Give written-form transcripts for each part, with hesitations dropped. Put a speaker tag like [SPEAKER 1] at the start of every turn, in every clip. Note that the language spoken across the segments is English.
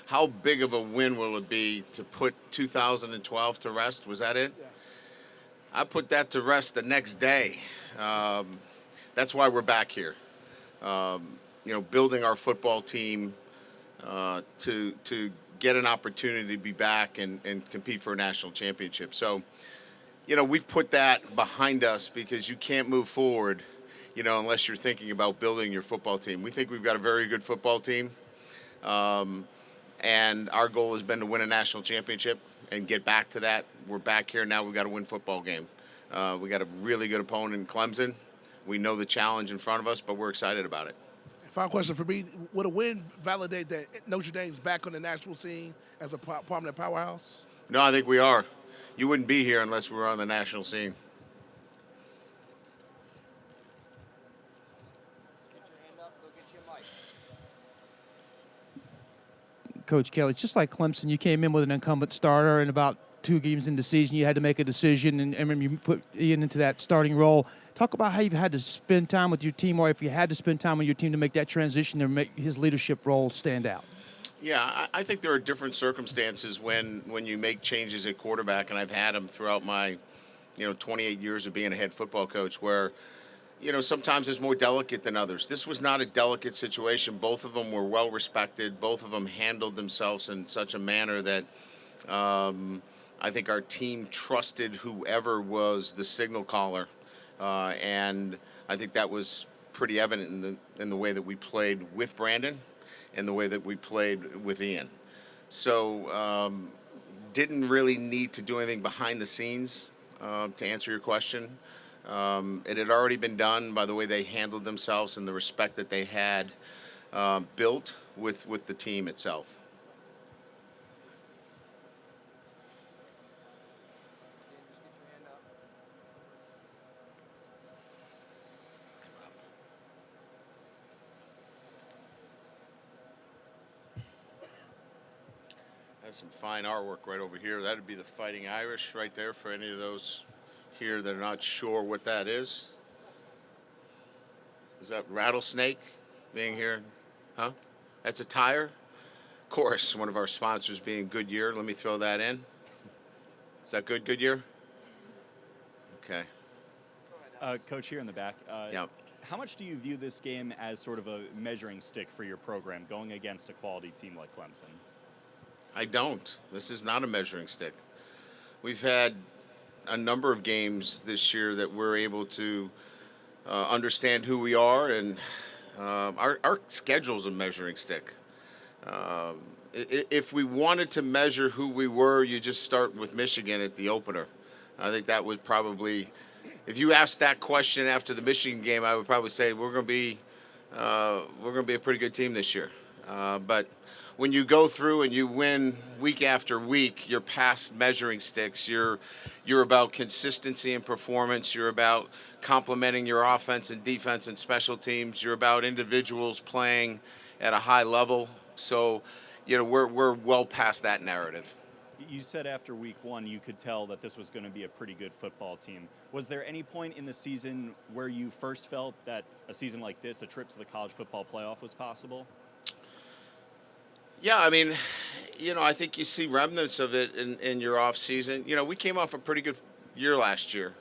[SPEAKER 1] How big of a win will it be to put 2012 to rest? Was that it?
[SPEAKER 2] Yeah.
[SPEAKER 1] I put that to rest the next day. Um, that's why we're back here. Building our football team to get an opportunity to be back and compete for a national championship. So, we've put that behind us because you can't move forward, unless you're thinking about building your football team. We think we've got a very good football team. Um, and our goal has been to win a national championship and get back to that. We're back here now. We've got to win football game. We got a really good opponent in Clemson. We know the challenge in front of us, but we're excited about it.
[SPEAKER 2] Final question for me: would a win validate that Notre Dame's back on the national scene as a prominent powerhouse?
[SPEAKER 1] No, I think we are. You wouldn't be here unless we were on the national scene.
[SPEAKER 3] Coach Kelly, just like Clemson, you came in with an incumbent starter, and about 2 games into the season, you had to make a decision, and you put Ian into that starting role. Talk about how you've had to spend time with your team, or if you had to spend time with your team to make that transition and make his leadership role stand out.
[SPEAKER 1] Yeah, I think there are different circumstances when you make changes at quarterback, and I've had them throughout my 28 years of being a head football coach, where sometimes it's more delicate than others. This was not a delicate situation. Both of them were well respected. Both of them handled themselves in such a manner that I think our team trusted whoever was the signal caller, and I think that was pretty evident in the way that we played with Brandon and the way that we played with Ian. So didn't really need to do anything behind the scenes to answer your question. It had already been done by the way they handled themselves and the respect that they had built with the team itself. That's some fine artwork right over here. That'd be the Fighting Irish right there for any of those here that are not sure what that is. Is that rattlesnake being here? Huh? That's a tire? Of course, one of our sponsors being Goodyear. Let me throw that in. Is that good, Goodyear? Okay.
[SPEAKER 4] Coach, here in the back,
[SPEAKER 1] Yeah.
[SPEAKER 4] how much do you view this game as sort of a measuring stick for your program going against a quality team like Clemson?
[SPEAKER 1] I don't. This is not a measuring stick. We've had a number of games this year that we're able to understand who we are, and our schedule's a measuring stick. If we wanted to measure who we were, you just start with Michigan at the opener. I think that would probably, if you asked that question after the Michigan game, I would probably say we're going to be a pretty good team this year. But when you go through and you win week after week, you're past measuring sticks. You're about consistency and performance. You're about complementing your offense and defense and special teams. You're about individuals playing at a high level. So, we're well past that narrative.
[SPEAKER 4] You said after week one you could tell that this was going to be a pretty good football team. Was there any point in the season where you first felt that a season like this, a trip to the college football playoff, was possible?
[SPEAKER 1] Yeah, I mean, I think you see remnants of it in your off season. We came off a pretty good year last year.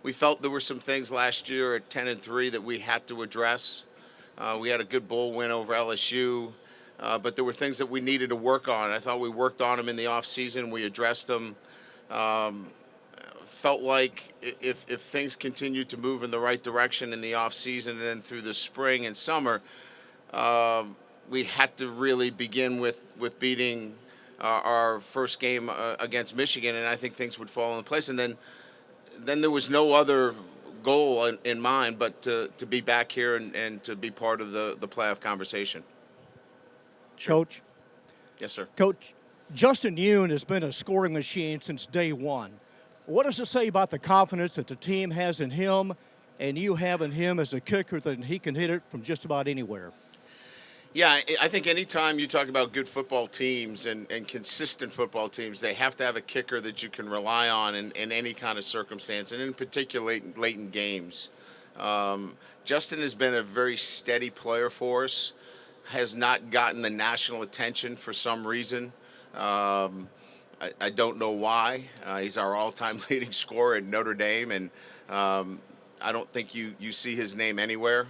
[SPEAKER 1] We felt there were some things last year at 10-3 that we had to address. We had a good bowl win over LSU, but there were things that we needed to work on. I thought we worked on them in the off season. We addressed them. Felt like if things continued to move in the right direction in the off season and then through the spring and summer. We had to really begin with beating our first game against Michigan, and I think things would fall into place. And then there was no other goal in mind but to be back here and to be part of the playoff conversation. Sure.
[SPEAKER 5] Coach,
[SPEAKER 1] Yes, sir.
[SPEAKER 5] Coach, Justin Yoon has been a scoring machine since day one. What does it say about the confidence that the team has in him and you have in him as a kicker that he can hit it from just about anywhere?
[SPEAKER 1] Yeah, I think anytime you talk about good football teams and consistent football teams, they have to have a kicker that you can rely on in any kind of circumstance, and in particular late in games. Justin has been a very steady player for us. has not gotten the national attention for some reason. I don't know why. He's our all-time leading scorer at Notre Dame, and I don't think you see his name anywhere.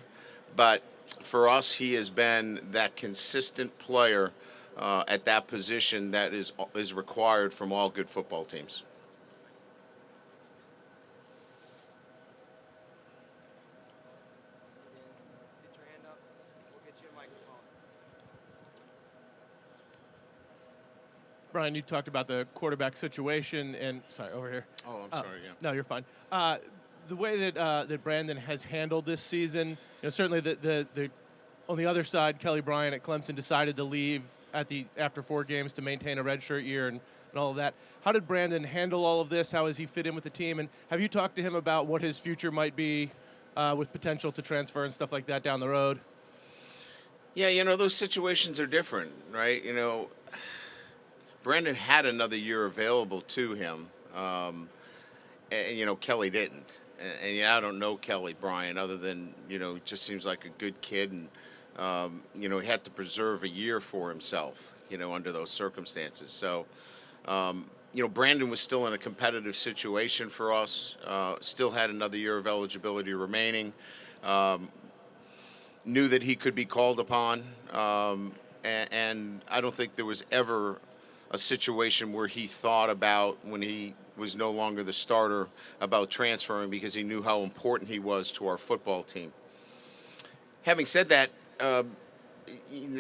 [SPEAKER 1] But for us, he has been that consistent player at that position that is required from all good football teams.
[SPEAKER 6] Brian, you talked about the quarterback situation, and sorry, over here.
[SPEAKER 1] Oh, I'm sorry. Yeah.
[SPEAKER 6] No, you're fine. The way that Brandon has handled this season, certainly the on the other side, Kelly Bryant at Clemson decided to leave after 4 games to maintain a redshirt year and all of that. How did Brandon handle all of this? How has he fit in with the team? And have you talked to him about what his future might be with potential to transfer and stuff like that down the road?
[SPEAKER 1] Yeah, those situations are different, right? Brandon had another year available to him, and Kelly didn't. And yeah, I don't know Kelly Bryant other than he just seems like a good kid, and he had to preserve a year for himself, under those circumstances. So, Brandon was still in a competitive situation for us. Still had another year of eligibility remaining. Knew that he could be called upon, and I don't think there was ever a situation where he thought about, when he was no longer the starter, about transferring, because he knew how important he was to our football team. Having said that,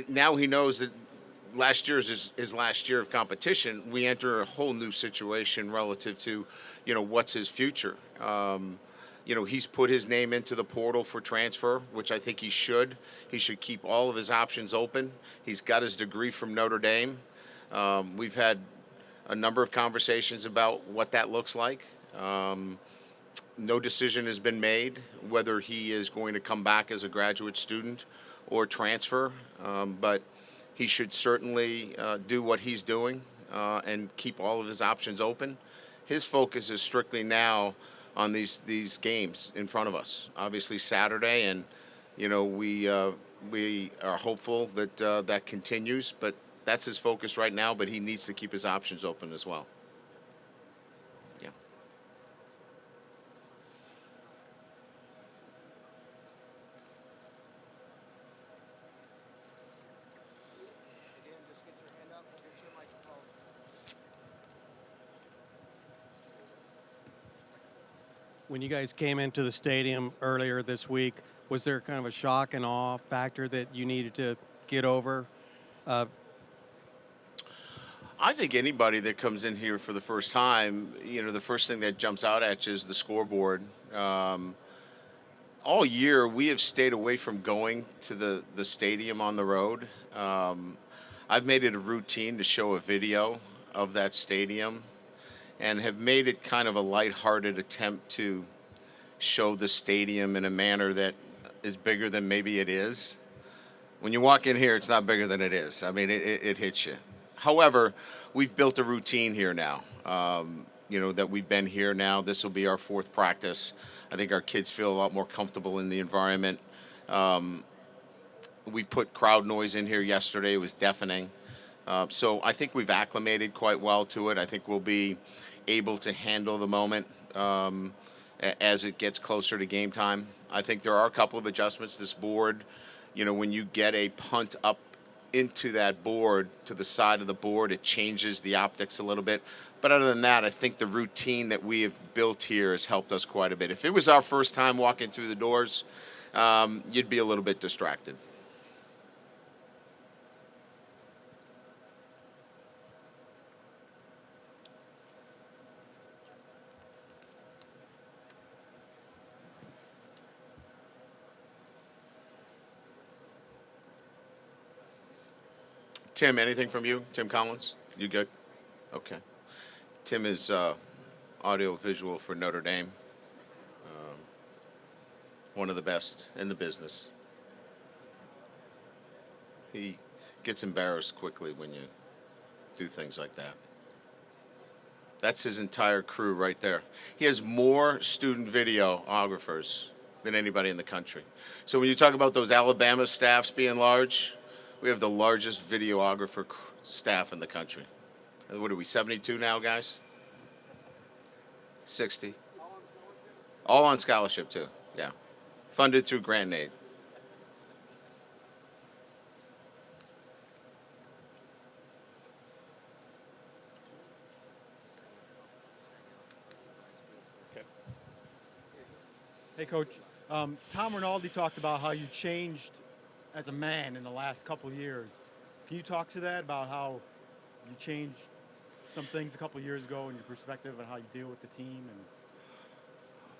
[SPEAKER 1] now he knows that last year is his last year of competition. We enter a whole new situation relative to, what's his future. He's put his name into the portal for transfer, which I think he should. He should keep all of his options open. He's got his degree from Notre Dame. We've had a number of conversations about what that looks like. No decision has been made whether he is going to come back as a graduate student or transfer, but he should certainly do what he's doing and keep all of his options open. His focus is strictly now on these games in front of us. Obviously Saturday, and we are hopeful that that continues, but that's his focus right now. But he needs to keep his options open as well. Yeah.
[SPEAKER 7] When you guys came into the stadium earlier this week, was there kind of a shock and awe factor that you needed to get over?
[SPEAKER 1] I think anybody that comes in here for the first time, the first thing that jumps out at you is the scoreboard. All year, we have stayed away from going to the stadium on the road. I've made it a routine to show a video of that stadium, and have made it kind of a lighthearted attempt to show the stadium in a manner that is bigger than maybe it is. When you walk in here, it's not bigger than it is. I mean, it hits you. However, we've built a routine here now, that we've been here now. This will be our 4th practice. I think our kids feel a lot more comfortable in the environment. We put crowd noise in here yesterday. It was deafening. So I think we've acclimated quite well to it. I think we'll be able to handle the moment as it gets closer to game time. I think there are a couple of adjustments. This board, when you get a punt up into that board, to the side of the board, it changes the optics a little bit. But other than that, I think the routine that we have built here has helped us quite a bit. If it was our first time walking through the doors, you'd be a little bit distracted. Tim, anything from you? Tim Collins? You good? Okay. Tim is audio visual for Notre Dame. One of the best in the business. He gets embarrassed quickly when you do things like that. That's his entire crew right there. He has more student videographers than anybody in the country. So when you talk about those Alabama staffs being large, We have the largest videographer staff in the country. What are we, 72 now, guys? 60. All on scholarship, too. Yeah. Funded through grant aid.
[SPEAKER 8] Hey, Coach. Tom Rinaldi talked about how you changed as a man in the last couple of years. Can you talk to that about how you changed some things a couple of years ago and your perspective on how you deal with the team? And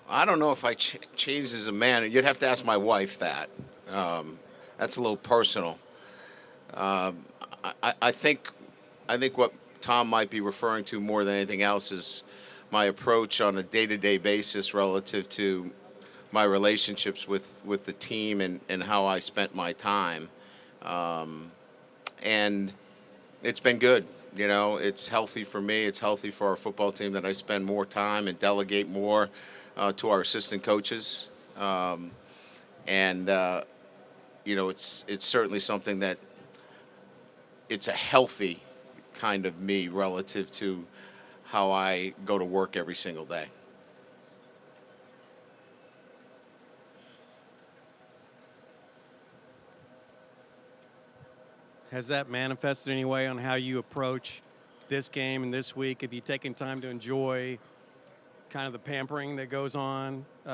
[SPEAKER 1] I don't know if I changed as a man. You'd have to ask my wife that. That's a little personal. I think what Tom might be referring to more than anything else is my approach on a day-to-day basis relative to my relationships with the team and how I spent my time. And it's been good. You know, it's healthy for me. It's healthy for our football team that I spend more time and delegate more to our assistant coaches. And you know, it's certainly something that it's a healthy kind of me relative to how I go to work every single day.
[SPEAKER 7] Has that manifested any way on how you approach this game and this week? Have you taken time to enjoy kind of the pampering that goes on, you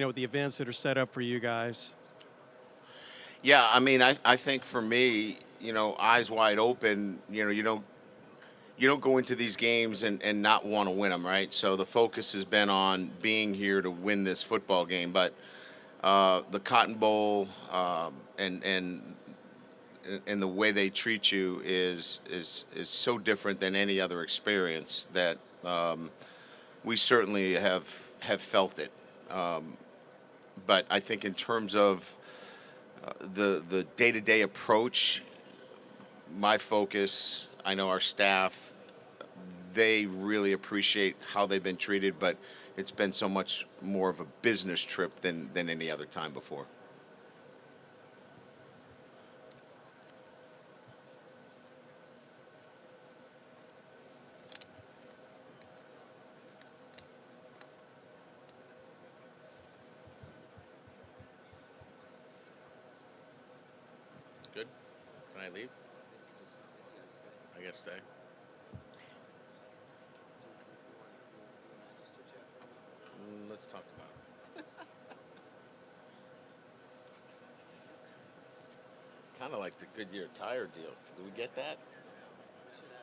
[SPEAKER 7] know, with the events that are set up for you guys?
[SPEAKER 1] Yeah, I mean, I think for me, you know, eyes wide open, you know, you don't go into these games and not want to win them, right? So the focus has been on being here to win this football game. But the Cotton Bowl and the way they treat you is so different than any other experience that we certainly have felt it. But I think in terms of the day-to-day approach, my focus, I know our staff, they really appreciate how they've been treated, but it's been so much more of a business trip than any other time before. Good? Can I leave? I guess stay. Let's talk about it. Kind of like the Goodyear tire deal. Do we get that?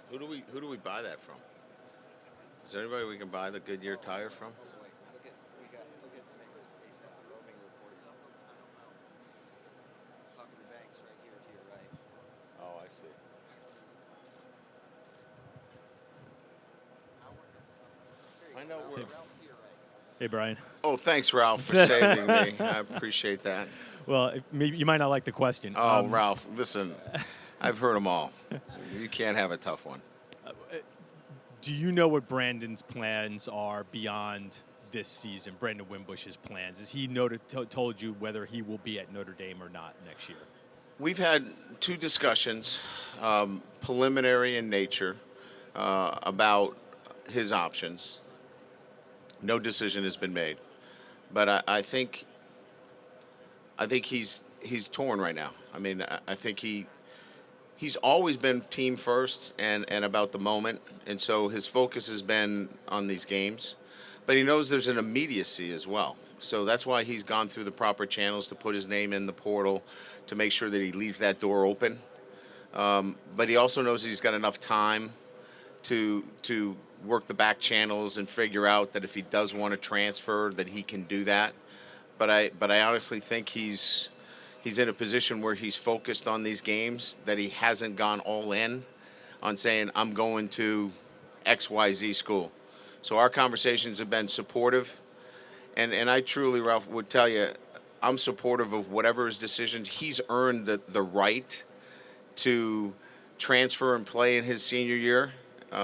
[SPEAKER 1] Who do we buy that from? Is there anybody we can buy the Goodyear tire from? Oh, I see. Find out where.
[SPEAKER 4] Hey, Brian.
[SPEAKER 1] Oh, thanks, Ralph, for saving me. I appreciate that.
[SPEAKER 4] Well, maybe you might not like the question.
[SPEAKER 1] Oh, Ralph, listen, I've heard them all. You can't have a tough one.
[SPEAKER 4] Do you know what Brandon's plans are beyond this season? Brandon Wimbush's plans. Has he told you whether he will be at Notre Dame or not next year?
[SPEAKER 1] We've had two discussions, preliminary in nature, about his options. No decision has been made, but I think he's torn right now. I mean, I think he's always been team first and about the moment, and so his focus has been on these games. But he knows there's an immediacy as well, so that's why he's gone through the proper channels to put his name in the portal to make sure that he leaves that door open. But he also knows that he's got enough time to work the back channels and figure out that if he does want to transfer, that he can do that. But I honestly think he's in a position where he's focused on these games, that he hasn't gone all in on saying, I'm going to XYZ school. So our conversations have been supportive. And I truly, Ralph, would tell you, I'm supportive of whatever his decisions. He's earned the right to transfer and play in his senior year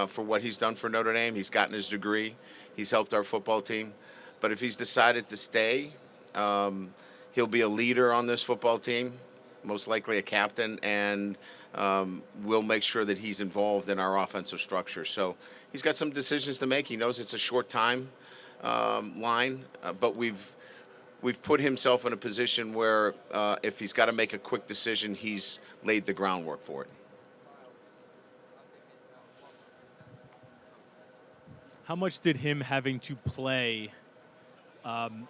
[SPEAKER 1] for what he's done for Notre Dame. He's gotten his degree. He's helped our football team. But if he's decided to stay, he'll be a leader on this football team. most likely a captain, and we'll make sure that he's involved in our offensive structure. So he's got some decisions to make. He knows it's a short time line, but we've put himself in a position where if he's got to make a quick decision, he's laid the groundwork for it.
[SPEAKER 9] How much did him having to play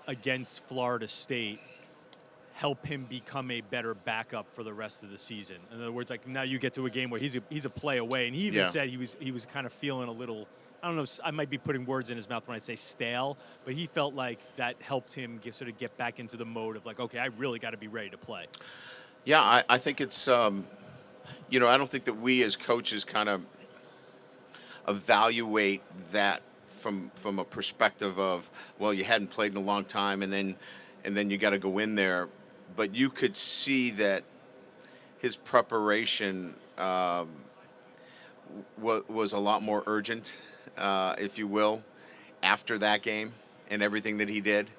[SPEAKER 9] against Florida State help him become a better backup for the rest of the season? In other words, like now you get to a game where he's a play away, and he even said he was kind of feeling a little. I don't know. I might be putting words in his mouth when I say stale, but he felt like that helped him get back into the mode of like, okay, I really got to be ready to play.
[SPEAKER 1] Yeah, I think it's I don't think that we as coaches kind of evaluate that from a perspective of, well, you hadn't played in a long time, and then you got to go in there. But you could see that his preparation was a lot more urgent, if you will, after that game and everything that he did.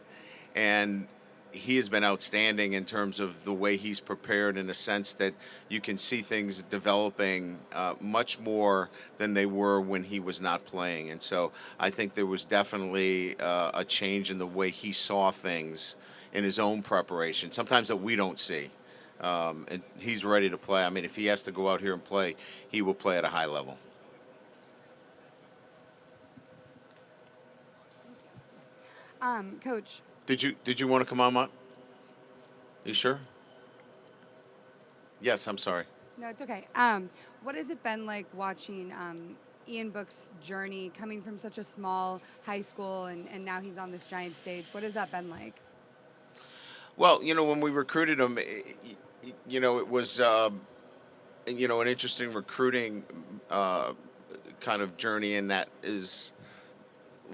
[SPEAKER 1] And he has been outstanding in terms of the way he's prepared, in a sense that you can see things developing much more than they were when he was not playing. And so I think there was definitely a change in the way he saw things in his own preparation, sometimes that we don't see. And he's ready to play. I mean, if he has to go out here and play, he will play at a high level.
[SPEAKER 10] Coach.
[SPEAKER 1] Did you want to come on, Mott? You sure? Yes, I'm sorry.
[SPEAKER 10] No, it's okay. What has it been like watching Ian Book's journey coming from such a small high school and now he's on this giant stage? What has that been like?
[SPEAKER 1] Well, when we recruited him, it was, an interesting recruiting kind of journey, and that is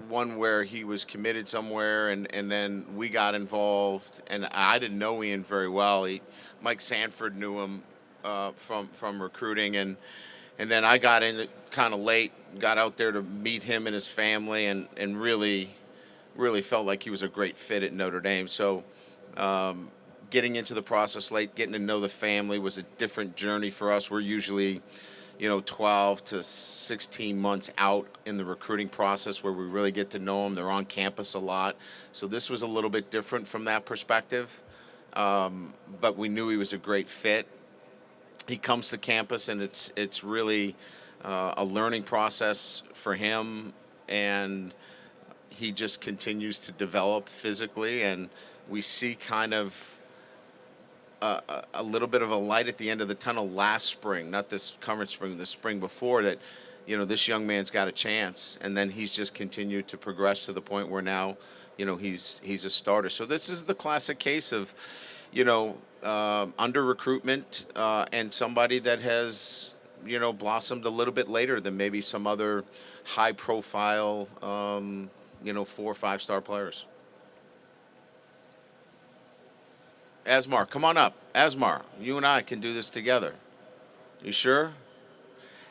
[SPEAKER 1] one where he was committed somewhere, and then we got involved, and I didn't know Ian very well. Mike Sanford knew him from recruiting, and then I got in kind of late, got out there to meet him and his family, and really felt like he was a great fit at Notre Dame. So getting into the process late, getting to know the family was a different journey for us. We're usually 12 to 16 months out in the recruiting process where we really get to know them. They're on campus a lot. So this was a little bit different from that perspective. But we knew he was a great fit. He comes to campus, and it's really a learning process for him, and he just continues to develop physically, and we see kind of a little bit of a light at the end of the tunnel last spring, not this current spring, the spring before, that this young man's got a chance, and then he's just continued to progress to the point where now he's a starter. So this is the classic case of under recruitment and somebody that has blossomed a little bit later than maybe some other high profile 4 or 5 star players. Asmar, come on up. Asmar, you and I can do this together. You sure?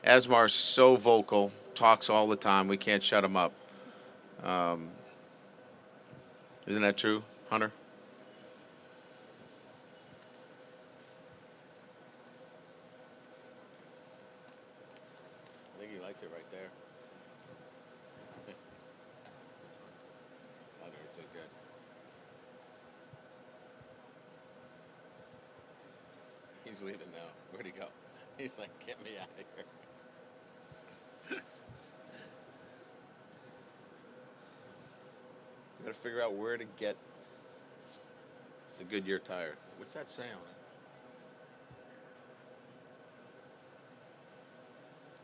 [SPEAKER 1] Asmar's so vocal, talks all the time. We can't shut him up. Isn't that true, Hunter? I think he likes it right there. Hunter, too good. He's leaving now. Where'd he go? He's like, get me out of here. We gotta figure out where to get the Goodyear tire. What's that say on it?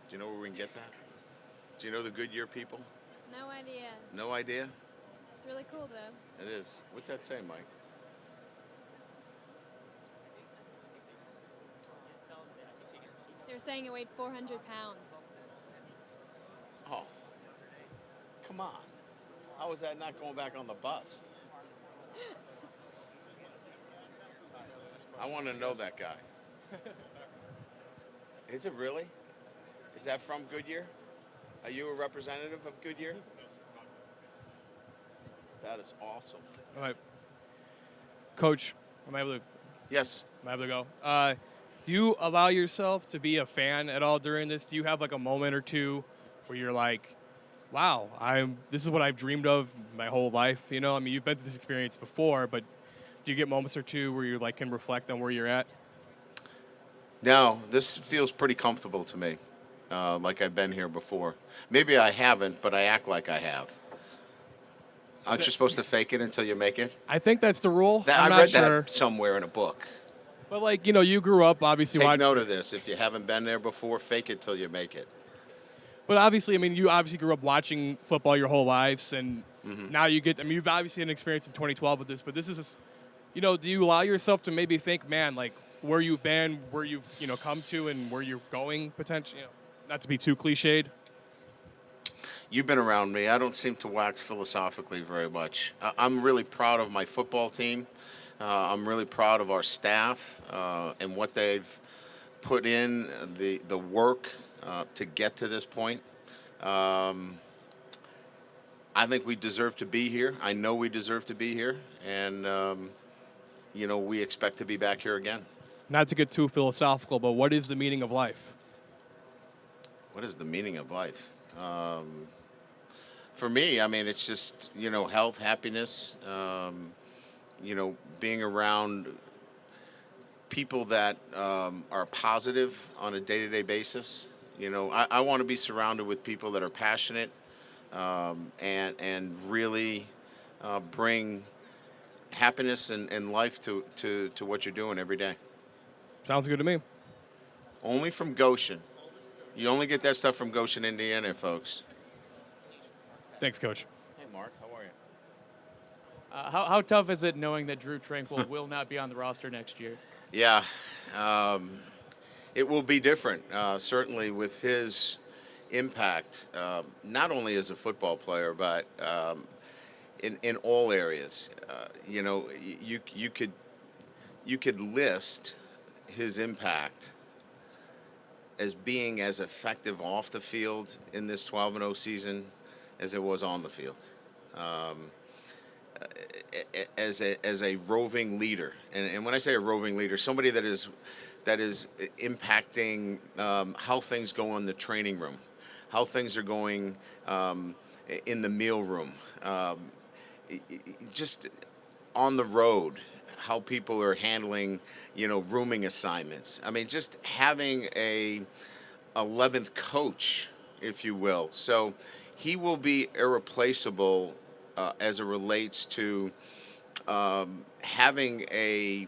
[SPEAKER 1] Do you know where we can get that? Do you know the Goodyear people?
[SPEAKER 11] No idea.
[SPEAKER 1] No idea?
[SPEAKER 11] It's really cool though.
[SPEAKER 1] It is. What's that say, Mike?
[SPEAKER 11] They're saying it weighed 400 pounds.
[SPEAKER 1] Oh, come on. How is that not going back on the bus? I want to know that guy. Is it really? Is that from Goodyear? Are you a representative of Goodyear? That is awesome.
[SPEAKER 6] All right. Coach, am I able to
[SPEAKER 1] Yes.
[SPEAKER 6] Am I able to go? Do you allow yourself to be a fan at all during this? Do you have like a moment or two where you're like, wow, this is what I've dreamed of my whole life? You know, I mean, you've been through this experience before, but do you get moments or two where you like can reflect on where you're at?
[SPEAKER 1] No, this feels pretty comfortable to me, like I've been here before. Maybe I haven't, but I act like I have. Aren't you supposed to fake it until you make it?
[SPEAKER 6] I think that's the rule.
[SPEAKER 1] I
[SPEAKER 6] I'm not
[SPEAKER 1] read
[SPEAKER 6] sure.
[SPEAKER 1] that somewhere in a book.
[SPEAKER 6] But like, you know, you grew up obviously
[SPEAKER 1] Take
[SPEAKER 6] watching.
[SPEAKER 1] note of this. If you haven't been there before, fake it till you make it.
[SPEAKER 6] But obviously, I mean, you obviously grew up watching football your whole lives, and
[SPEAKER 1] Mm-hmm.
[SPEAKER 6] now you get. I mean, you've obviously had an experience in 2012 with this, but this is, you know, do you allow yourself to maybe think, man, like where you've been, where you've come to, and where you're going potentially? You know, not to be too cliched.
[SPEAKER 1] You've been around me. I don't seem to wax philosophically very much. I'm really proud of my football team. I'm really proud of our staff and what they've put in, the work to get to this point. I think we deserve to be here. I know we deserve to be here, and we expect to be back here again.
[SPEAKER 6] Not to get too philosophical, but what is the meaning of life?
[SPEAKER 1] What is the meaning of life? For me, I mean, it's just health, happiness. Being around people that are positive on a day-to-day basis. I want to be surrounded with people that are passionate and really bring happiness and life to what you're doing every day.
[SPEAKER 6] Sounds good to me.
[SPEAKER 1] Only from Goshen. You only get that stuff from Goshen, Indiana, folks.
[SPEAKER 6] Thanks, Coach.
[SPEAKER 1] Hey, Mark, how are you?
[SPEAKER 12] How tough is it knowing that Drew Tranquil will not be on the roster next year?
[SPEAKER 1] Yeah, it will be different, certainly with his impact, not only as a football player, but in all areas. You could list his impact as being as effective off the field in this 12-0 season as it was on the field. As a roving leader, and when I say a roving leader, somebody that is impacting how things go in the training room, how things are going in the meal room, just on the road, how people are handling, rooming assignments. I mean, just having a 11th coach, if you will. So he will be irreplaceable as it relates to having a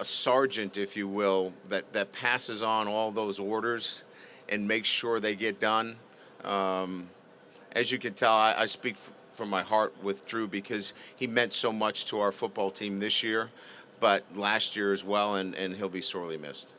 [SPEAKER 1] sergeant, if you will, that passes on all those orders and makes sure they get done. As you can tell, I speak from my heart with Drew because he meant so much to our football team this year, but last year as well, and he'll be sorely missed.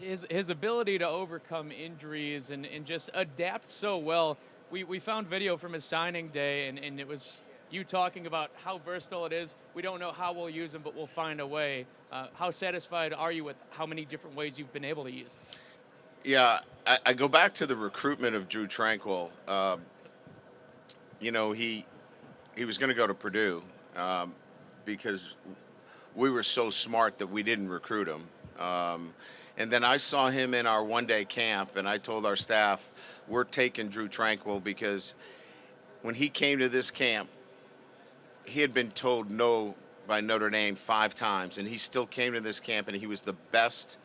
[SPEAKER 12] His ability to overcome injuries and just adapt so well. We found video from his signing day, and it was you talking about how versatile it is. We don't know how we'll use him, but we'll find a way. How satisfied are you with how many different ways you've been able to use him?
[SPEAKER 1] Yeah, I go back to the recruitment of Drew Tranquil. He was going to go to Purdue because we were so smart that we didn't recruit him. And then I saw him in our one-day camp, and I told our staff, we're taking Drew Tranquil because when he came to this camp, he had been told no by Notre Dame 5 times, and he still came to this camp, and he was the best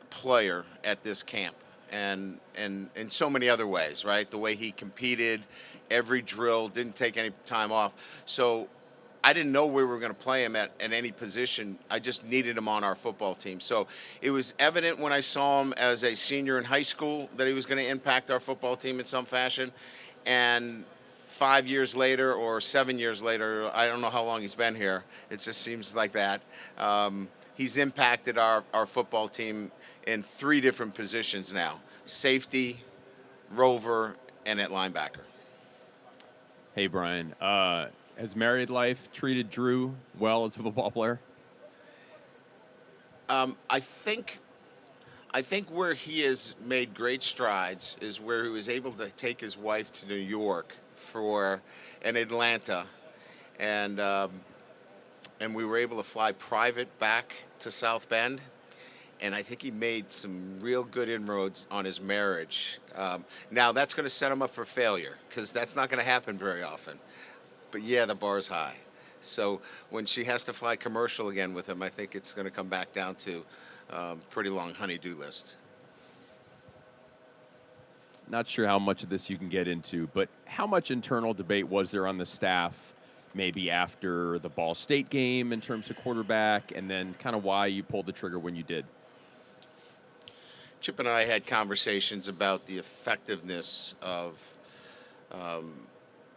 [SPEAKER 1] player at this camp. And in so many other ways, right? The way he competed, every drill, didn't take any time off. So I didn't know we were going to play him at any position. I just needed him on our football team. So it was evident when I saw him as a senior in high school that he was going to impact our football team in some fashion. And 5 years later or 7 years later, I don't know how long he's been here. It just seems like that. He's impacted our football team in 3 different positions now: safety, rover, and at linebacker.
[SPEAKER 13] Hey, Brian. Has married life treated Drew well as a football player?
[SPEAKER 1] I think where he has made great strides is where he was able to take his wife to New York for an Atlanta, and we were able to fly private back to South Bend. And I think he made some real good inroads on his marriage. Now that's going to set him up for failure because that's not going to happen very often. But yeah, the bar's high. So when she has to fly commercial again with him, I think it's going to come back down to pretty long honey-do list.
[SPEAKER 13] Not sure how much of this you can get into, but how much internal debate was there on the staff maybe after the Ball State game in terms of quarterback, and then kind of why you pulled the trigger when you did?
[SPEAKER 1] Chip and I had conversations about the effectiveness of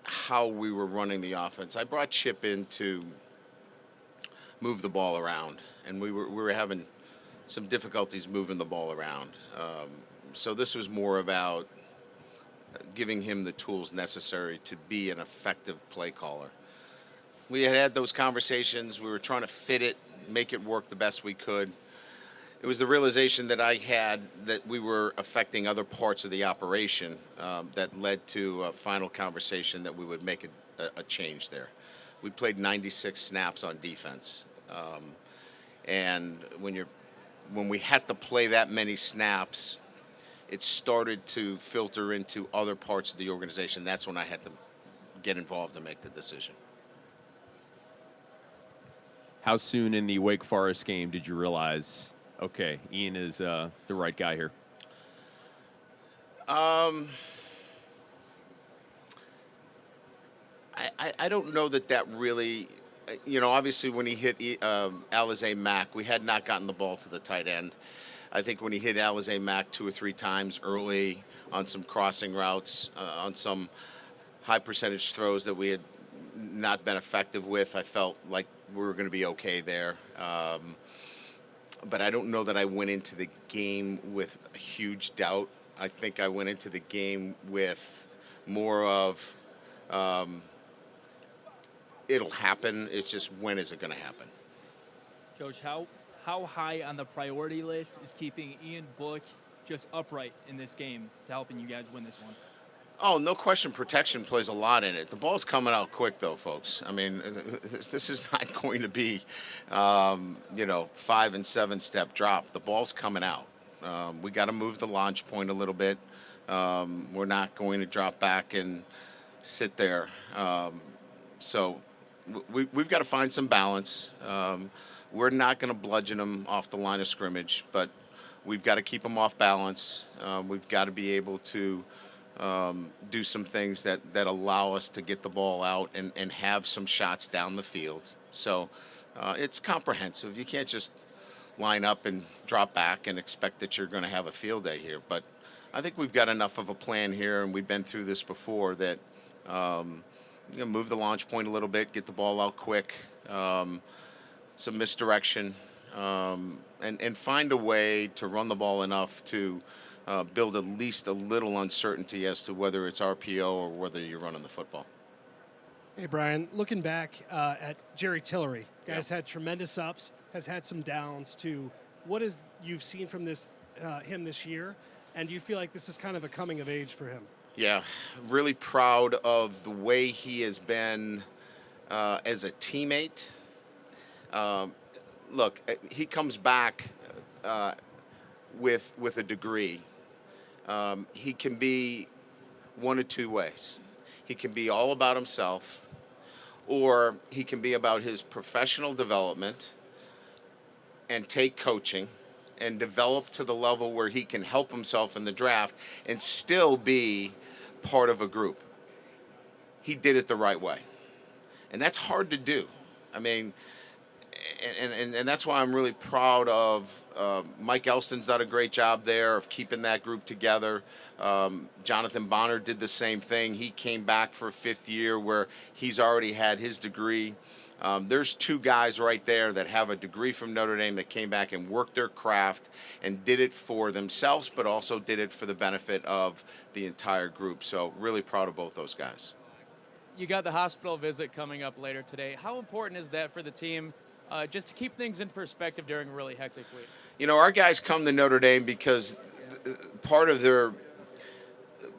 [SPEAKER 1] how we were running the offense. I brought Chip in to move the ball around, and we were having some difficulties moving the ball around. So this was more about giving him the tools necessary to be an effective play caller. We had those conversations. We were trying to fit it, make it work the best we could. It was the realization that I had that we were affecting other parts of the operation that led to a final conversation that we would make a change there. We played 96 snaps on defense, and when we had to play that many snaps, it started to filter into other parts of the organization. That's when I had to get involved and make the decision.
[SPEAKER 13] How soon in the Wake Forest game did you realize, okay, Ian is the right guy here?
[SPEAKER 1] I don't know that really, obviously when he hit Alizé Mack, we had not gotten the ball to the tight end. I think when he hit Alizé Mack 2 or 3 times early on some crossing routes, on some high percentage throws that we had not been effective with, I felt like we were going to be okay there. But I don't know that I went into the game with a huge doubt. I think I went into the game with more of it'll happen. It's just when is it going to happen?
[SPEAKER 14] Coach, how high on the priority list is keeping Ian Book just upright in this game to helping you guys win this one?
[SPEAKER 1] Oh, no question, protection plays a lot in it. The ball's coming out quick, though, folks. I mean, this is not going to be, 5 and 7 step drop. The ball's coming out. We got to move the launch point a little bit. We're not going to drop back and sit there. So we've got to find some balance. We're not going to bludgeon them off the line of scrimmage, but we've got to keep them off balance. We've got to be able to do some things that allow us to get the ball out and have some shots down the field. So it's comprehensive. You can't just line up and drop back and expect that you're going to have a field day here. But I think we've got enough of a plan here, and we've been through this before, that move the launch point a little bit, get the ball out quick, some misdirection, and find a way to run the ball enough to build at least a little uncertainty as to whether it's RPO or whether you're running the football.
[SPEAKER 15] Hey, Brian, looking back at Jerry Tillery, guy's had tremendous ups, has had some downs too. What is you've seen from him this year, and do you feel like this is kind of a coming of age for him?
[SPEAKER 1] Yeah, really proud of the way he has been as a teammate. Look, he comes back with a degree. He can be one of two ways. He can be all about himself, or he can be about his professional development and take coaching and develop to the level where he can help himself in the draft and still be part of a group. He did it the right way. And that's hard to do. I mean, and that's why I'm really proud of Mike Elston's done a great job there of keeping that group together. Jonathan Bonner did the same thing. He came back for a 5th year where he's already had his degree. There's 2 guys right there that have a degree from Notre Dame that came back and worked their craft and did it for themselves, but also did it for the benefit of the entire group. So really proud of both those guys.
[SPEAKER 12] You got the hospital visit coming up later today. How important is that for the team, just to keep things in perspective during a really hectic week?
[SPEAKER 1] Our guys come to Notre Dame because part of their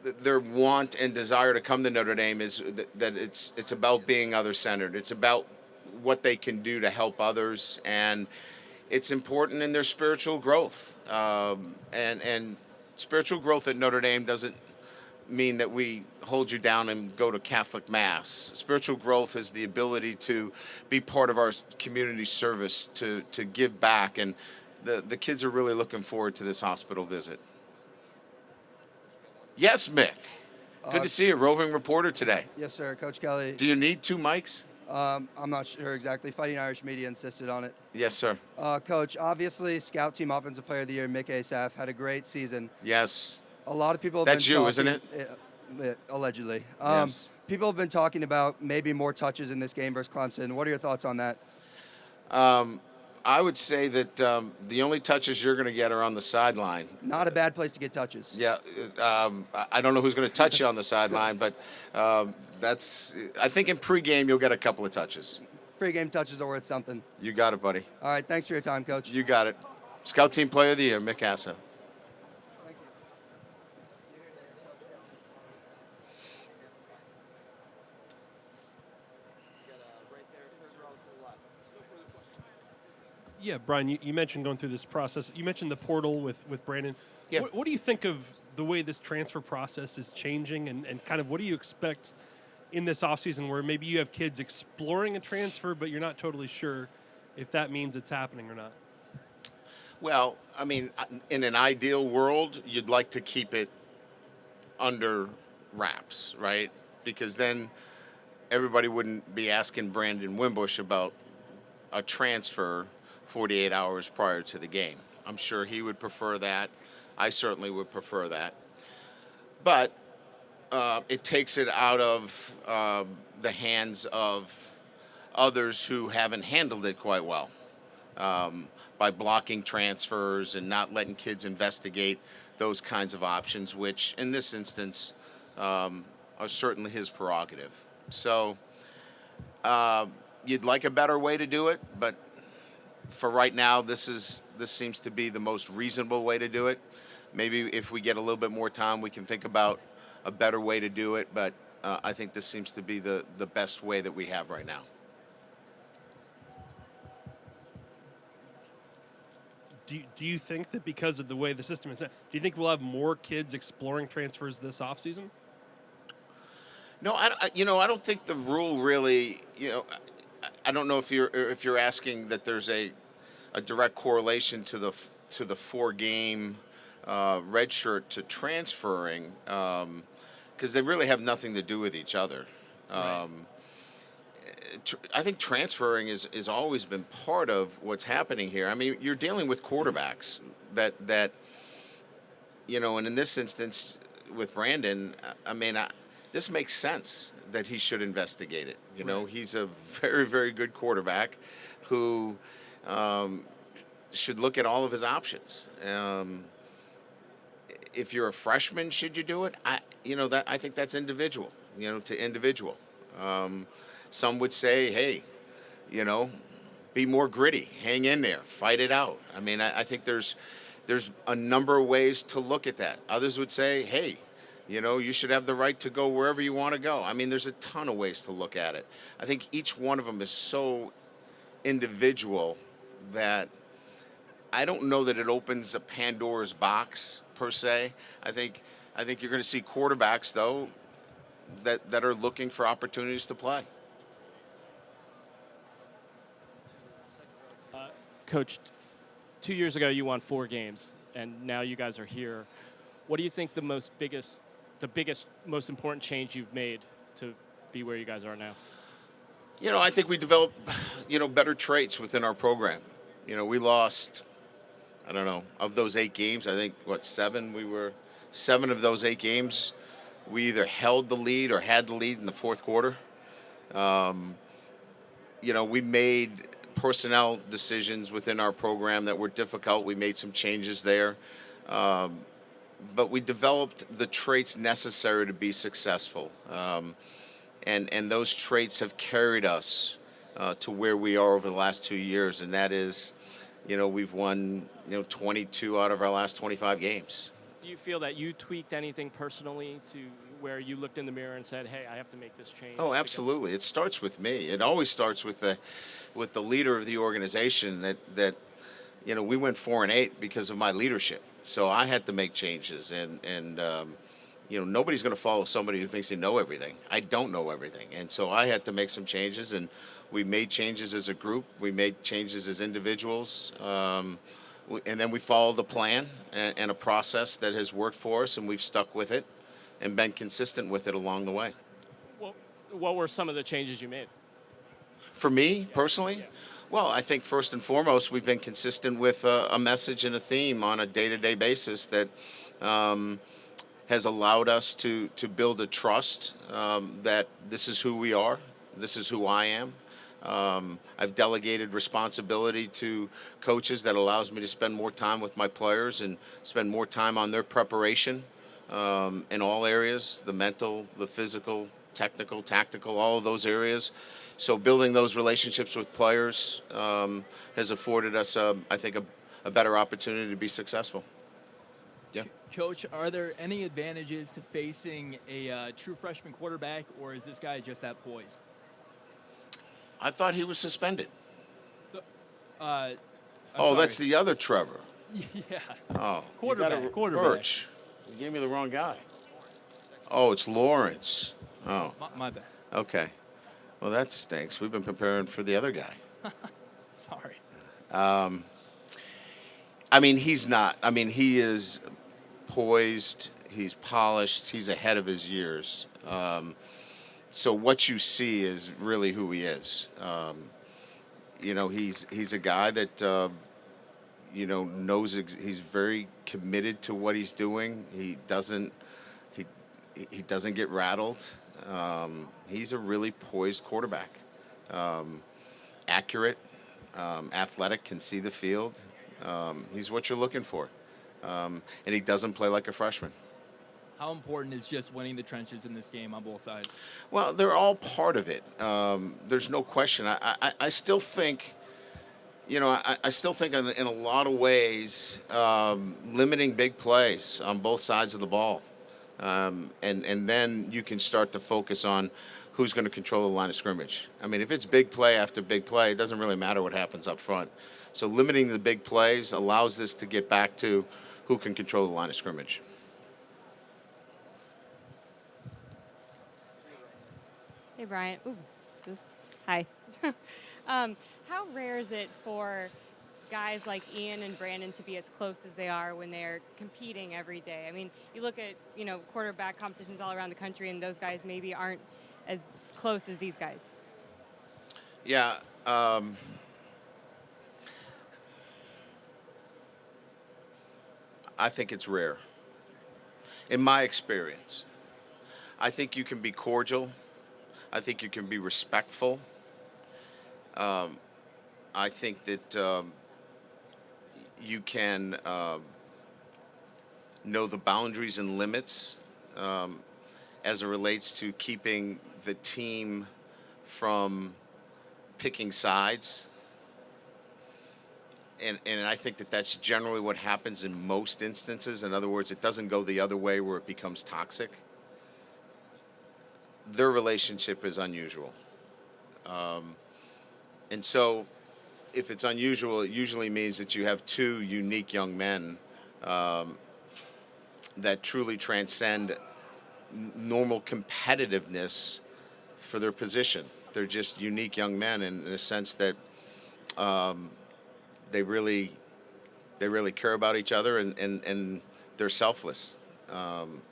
[SPEAKER 1] their want and desire to come to Notre Dame is that it's about being other-centered. It's about what they can do to help others, and it's important in their spiritual growth. And spiritual growth at Notre Dame doesn't mean that we hold you down and go to Catholic Mass. Spiritual growth is the ability to be part of our community service, to give back, and the kids are really looking forward to this hospital visit. Yes, Mick. Good to see you, roving reporter today.
[SPEAKER 16] Yes, sir. Coach Kelly.
[SPEAKER 1] Do you need two mics?
[SPEAKER 16] I'm not sure exactly. Fighting Irish Media insisted on it.
[SPEAKER 1] Yes, sir.
[SPEAKER 16] Coach, obviously, Scout Team Offensive Player of the Year, Mick Asaf, had a great season.
[SPEAKER 1] Yes.
[SPEAKER 16] A lot of people have
[SPEAKER 1] That's
[SPEAKER 16] been
[SPEAKER 1] you,
[SPEAKER 16] talking,
[SPEAKER 1] isn't it?
[SPEAKER 16] Allegedly.
[SPEAKER 1] Yes.
[SPEAKER 16] People have been talking about maybe more touches in this game versus Clemson. What are your thoughts on that?
[SPEAKER 1] I would say that the only touches you're going to get are on the sideline.
[SPEAKER 16] Not a bad place to get touches.
[SPEAKER 1] Yeah, I don't know who's going to touch you on the sideline, but that's. I think in pregame you'll get a couple of touches.
[SPEAKER 16] Pre-game touches are worth something.
[SPEAKER 1] You got it, buddy.
[SPEAKER 16] All right, thanks for your time, Coach.
[SPEAKER 1] You got it. Scout Team Player of the Year, Mick Assa.
[SPEAKER 17] Yeah, Brian, you mentioned going through this process. You mentioned the portal with Brandon.
[SPEAKER 1] Yeah.
[SPEAKER 17] What do you think of the way this transfer process is changing, and kind of what do you expect in this offseason where maybe you have kids exploring a transfer, but you're not totally sure if that means it's happening or not?
[SPEAKER 1] Well, I mean, in an ideal world, you'd like to keep it under wraps, right? Because then everybody wouldn't be asking Brandon Wimbush about a transfer 48 hours prior to the game. I'm sure he would prefer that. I certainly would prefer that. But it takes it out of the hands of others who haven't handled it quite well by blocking transfers and not letting kids investigate those kinds of options, which in this instance are certainly his prerogative. So you'd like a better way to do it, but for right now, this seems to be the most reasonable way to do it. Maybe if we get a little bit more time, we can think about a better way to do it, but I think this seems to be the best way that we have right now.
[SPEAKER 17] Do you think that because of the way the system is set, do you think we'll have more kids exploring transfers this offseason?
[SPEAKER 1] No, I don't think the rule really, I don't know if you're asking that there's a direct correlation to the 4-game redshirt to transferring, because they really have nothing to do with each other. Right. I think transferring is always been part of what's happening here. I mean, you're dealing with quarterbacks that and in this instance with Brandon, I mean, this makes sense that he should investigate it. He's a very, very good quarterback who should look at all of his options. If you're a freshman, should you do it? I think that's individual, to individual. Some would say, hey, be more gritty, hang in there, fight it out. I mean, I think there's a number of ways to look at that. Others would say, hey, you should have the right to go wherever you want to go. I mean, there's a ton of ways to look at it. I think each one of them is so individual that I don't know that it opens a Pandora's box per se. I think you're going to see quarterbacks though that are looking for opportunities to play.
[SPEAKER 18] Coach, 2 years ago you won 4 games, and now you guys are here. What do you think the biggest, most important change you've made to be where you guys are now?
[SPEAKER 1] I think we developed, better traits within our program. We lost, I don't know, of those 8 games, I think, 7? 7 of those 8 games, we either held the lead or had the lead in the fourth quarter. We made personnel decisions within our program that were difficult. We made some changes there. But we developed the traits necessary to be successful. And those traits have carried us to where we are over the last 2 years. And that is, we've won, 22 out of our last 25 games.
[SPEAKER 18] Do you feel that you tweaked anything personally to where you looked in the mirror and said, "Hey, I have to make this change"?
[SPEAKER 1] Oh, absolutely. It starts with me. It always starts with the leader of the organization. That we went 4-8 because of my leadership. So I had to make changes, and nobody's going to follow somebody who thinks they know everything. I don't know everything, and so I had to make some changes, and we made changes as a group. We made changes as individuals. And then we followed the plan and a process that has worked for us, and we've stuck with it and been consistent with it along the way.
[SPEAKER 18] What were some of the changes you made?
[SPEAKER 1] For me personally, well, I think first and foremost, we've been consistent with a message and a theme on a day-to-day basis that has allowed us to build a trust that this is who we are, this is who I am. I've delegated responsibility to coaches that allows me to spend more time with my players and spend more time on their preparation in all areas, the mental, the physical, technical, tactical, all of those areas. So building those relationships with players has afforded us, I think, a better opportunity to be successful. Yeah.
[SPEAKER 14] Coach, are there any advantages to facing a true freshman quarterback, or is this guy just that poised?
[SPEAKER 1] I thought he was suspended.
[SPEAKER 14] I'm
[SPEAKER 1] That's
[SPEAKER 14] sorry.
[SPEAKER 1] the other Trevor.
[SPEAKER 14] Yeah.
[SPEAKER 1] Oh,
[SPEAKER 14] Quarterback.
[SPEAKER 1] Birch. You gave me the wrong guy. Oh, it's Lawrence. Oh.
[SPEAKER 14] My bad.
[SPEAKER 1] Okay. Well, that stinks. We've been preparing for the other guy.
[SPEAKER 14] Sorry.
[SPEAKER 1] He's not. He is poised. He's polished. He's ahead of his years. So what you see is really who he is. He's a guy that knows he's very committed to what he's doing. He doesn't get rattled. He's a really poised quarterback. Accurate, athletic, can see the field. He's what you're looking for. And he doesn't play like a freshman.
[SPEAKER 14] How important is just winning the trenches in this game on both sides?
[SPEAKER 1] Well, they're all part of it. There's no question. I still think, I still think in a lot of ways, limiting big plays on both sides of the ball. And then you can start to focus on who's going to control the line of scrimmage. If it's big play after big play, it doesn't really matter what happens up front. So limiting the big plays allows this to get back to who can control the line of scrimmage.
[SPEAKER 19] Hey, Brian. Ooh, hi. How rare is it for guys like Ian and Brandon to be as close as they are when they're competing every day? You look at, quarterback competitions all around the country, and those guys maybe aren't as close as these guys.
[SPEAKER 1] Yeah. I think it's rare. In my experience, I think you can be cordial. I think you can be respectful. I think that you can know the boundaries and limits as it relates to keeping the team from picking sides. And I think that that's generally what happens in most instances. In other words, it doesn't go the other way where it becomes toxic. Their relationship is unusual. And so if it's unusual, it usually means that you have two unique young men that truly transcend normal competitiveness for their position. They're just unique young men in a sense that they really care about each other and they're selfless.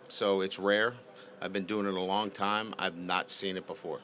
[SPEAKER 1] So it's rare. I've been doing it a long time. I've not seen it before.